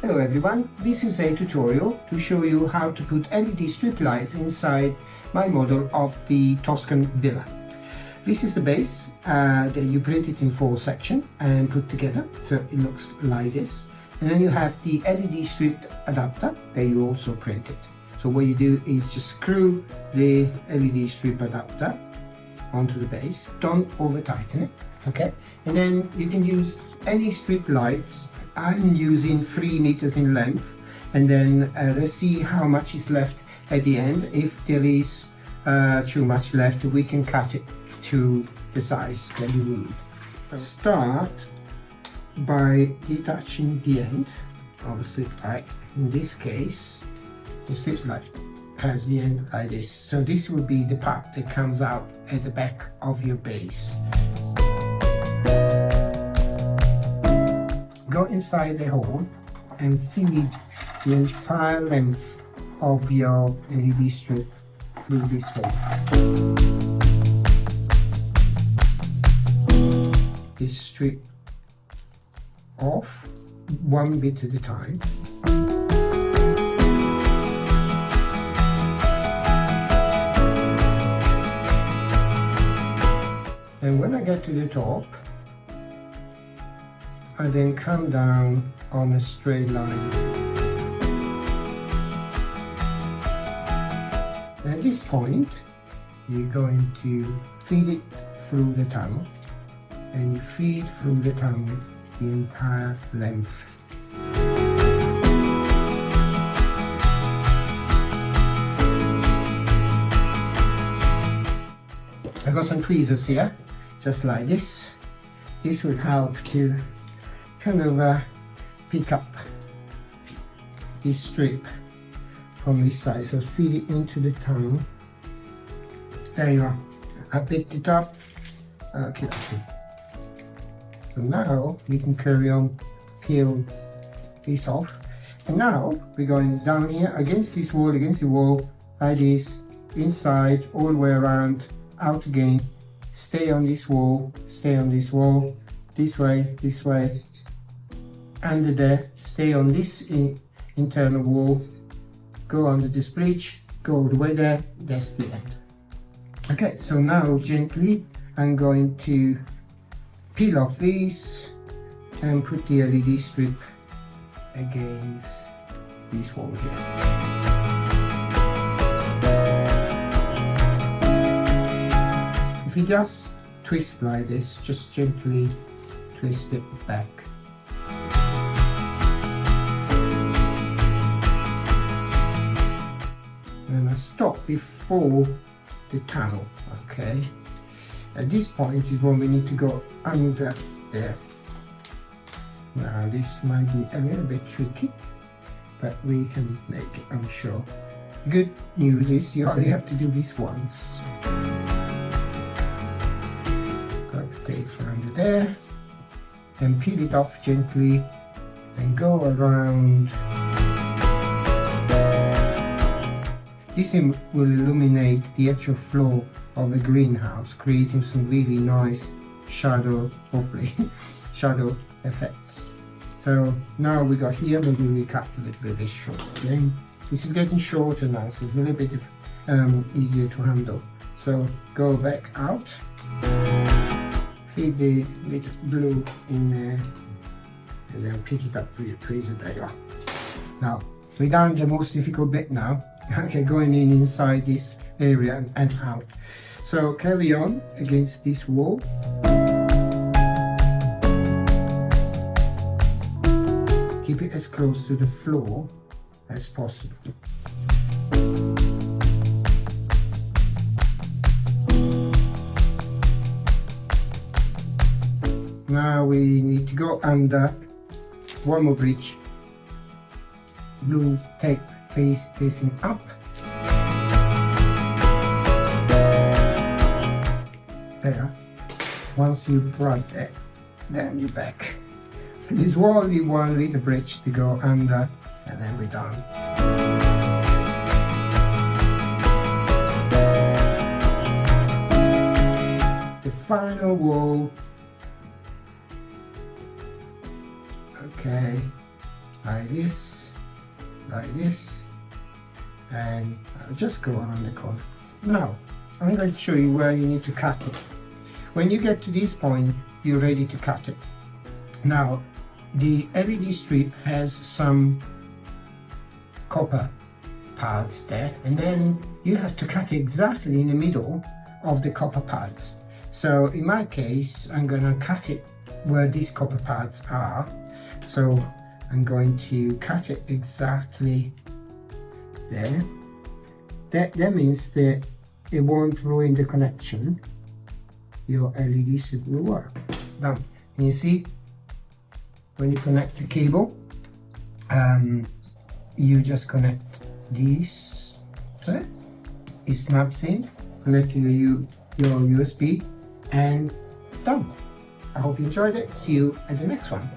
Hello everyone, this is a tutorial to show you how to put LED strip lights inside my model of the Tuscan Villa. This is the base that you printed in 4 sections and put together, so it looks like this. And then you have the LED strip adapter that you also printed. So what you do is just screw the LED strip adapter onto the base, don't over tighten it, okay? And then you can use any strip lights. I'm using 3 meters in length, and then let's see how much is left at the end. If there is too much left, we can cut it to the size that you need. Start by detaching the end of the strip light. In this case, the strip light has the end like this. So this will be the part that comes out at the back of your base. Go inside the hole and feed the entire length of your LED strip through this hole. This strip off one bit at a time. And when I get to the top, I then come down on a straight line. At this point, you're going to feed it through the tunnel, and you feed through the tunnel the entire length. I've got some tweezers here, just like this. This will help to kind of pick up this strip from this side. So feed it into the tunnel. There you are. I picked it up. Okay. So now we can carry on, peel this off. And now we're going down here against this wall, against the wall, like this, inside, all the way around, out again. Stay on this wall, this way, under there, stay on this internal wall, go under this bridge, go all the way there, that's the end. Okay, so now gently I'm going to peel off these and put the LED strip against this wall here. If you just twist like this, just gently twist it back. And I stop before the tunnel, okay? At this point is when we need to go under there. Now this might be a little bit tricky, but we can make it, I'm sure. Good news is you only have to do this once. Got the tape under there, then peel it off gently, and go around. This will illuminate the actual floor of the greenhouse, creating some really nice shadow, hopefully, shadow effects. So now we got here, maybe we cut a little bit short. Okay? This is getting shorter now, so it's a little bit easier to handle. So go back out, feed the little blue in there, and then pick it up with your tweezer. There you are. Now we're down to the most difficult bit now. Okay, going inside this area and out. So carry on against this wall. Keep it as close to the floor as possible. Now we need to go under one more bridge. Blue tape facing up. There. Once you brought it, then you're back. So there's only one little bridge to go under, and then we're done. The final wall. Okay. like this, and I'll just go around the corner. Now I'm going to show you where you need to cut it. When you get to this point, you're ready to cut it. Now the LED strip has some copper parts there, and then you have to cut exactly in the middle of the copper parts. So in my case, I'm gonna cut it where these copper parts are. So I'm going to cut it exactly there. That means that it won't ruin the connection. Your LED strip will work. Now, can you see when you connect the cable, you just connect this, okay? It snaps in, connect to your USB, and done. I hope you enjoyed it. See you at the next one.